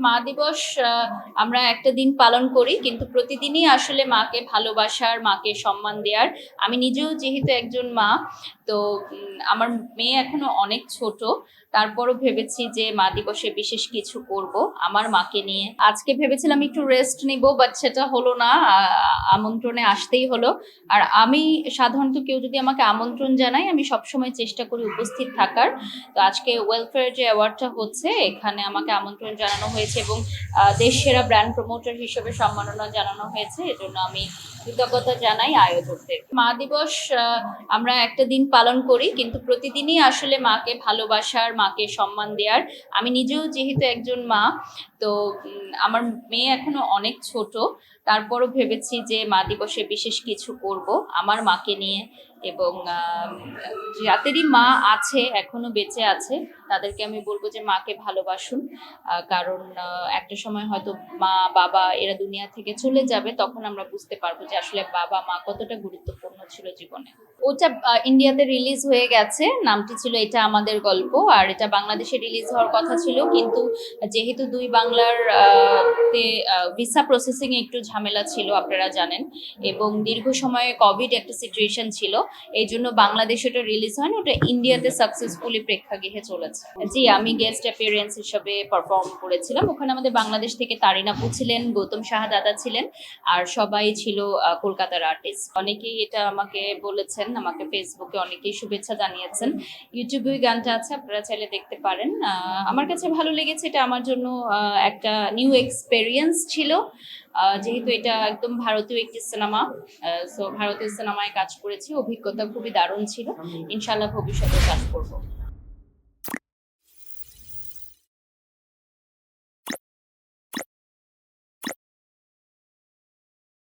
মা দিবস আমরা একটা দিন পালন করি, কিন্তু প্রতিদিনই আসলে মাকে ভালোবাসার, মাকে সম্মান দেওয়ার। আমি নিজেও যেহেতু একজন মা, তো আমার মেয়ে এখনো অনেক ছোট, তারপরও ভেবেছি যে মা দিবসে বিশেষ কিছু করব আমার মাকে নিয়ে। আজকে ভেবেছিলাম একটু রেস্ট নিব, বাট সেটা হলো না। আমন্ত্রণে আসতেই হলো। আর আমি সাধারণত কেউ যদি আমাকে আমন্ত্রণ জানায়, আমি সবসময় চেষ্টা করি উপস্থিত থাকার। তো আজকে ওয়েলফেয়ার যে অ্যাওয়ার্ডটা হচ্ছে, এখানে আমাকে আমন্ত্রণ জানানো হয়েছে এবং দেশ সেরা ব্র্যান্ড প্রমোটার হিসেবে সম্মাননা জানানো হয়েছে। এজন্য আমি কৃতজ্ঞতা জানাই আয়োজকদের। মা দিবস আমরা একটা দিন পালন করি, কিন্তু প্রতিদিনই আসলে মাকে ভালোবাসার, মাকে সম্মান দেওয়ার। আমি নিজেও যেহেতু একজন মা, তো আমার মেয়ে এখনো অনেক ছোট, তারপরও ভেবেছি যে মা দিবসে বিশেষ কিছু করব আমার মাকে নিয়ে। এবং যাদেরই মা আছে, এখনো বেঁচে আছে, তাদেরকে আমি বলবো যে মাকে ভালোবাসুন। কারণ একটা সময় হয়তো মা বাবা এরা দুনিয়া থেকে চলে যাবে, তখন আমরা বুঝতে পারবো যে আসলে বাবা মা কতটা গুরুত্বপূর্ণ ছিল জীবনে। ওটা ইন্ডিয়াতে রিলিজ হয়ে গেছে, নামটি ছিল এটা আমাদের গল্প। আর এটা বাংলাদেশে রিলিজ হওয়ার কথা ছিল, কিন্তু যেহেতু দুই বাংলার তে ভিসা প্রসেসিং এ একটু ঝামেলা ছিল, আপনারা জানেন, এবং দীর্ঘ সময়ে কোভিড একটা সিচুয়েশন ছিল, এই জন্য বাংলাদেশে ওটা রিলিজ হয়নি। ওটা ইন্ডিয়াতে সাকসেসফুলি প্রেক্ষাগৃহে চলেছে। জি, আমি গেস্ট অ্যাপিয়ারেন্স হিসেবে পারফর্ম করেছিলাম। ওখানে আমাদের বাংলাদেশ থেকে তারিন আপু ছিলেন, গৌতম শাহাদাদা ছিলেন, আর সবাই ছিল কলকাতার আর্টিস্ট। অনেকেই এটা আমাকে বলেছেন, আমাকে ফেসবুকে অনেকেই শুভেচ্ছা জানিয়েছেন। ইউটিউবে গানটা আছে, আপনারা চাইলে দেখতে পারেন। আমার কাছে ভালো লেগেছে, এটা আমার জন্য একটা নিউ এক্সপেরিয়েন্স ছিল। যেহেতু এটা একদম ভারতীয় একটি সিনেমা, সো ভারতীয় সিনেমায় কাজ করেছি, অভিজ্ঞতা খুবই দারুণ ছিল। ইনশাআল্লাহ ভবিষ্যতে কাজ করবো।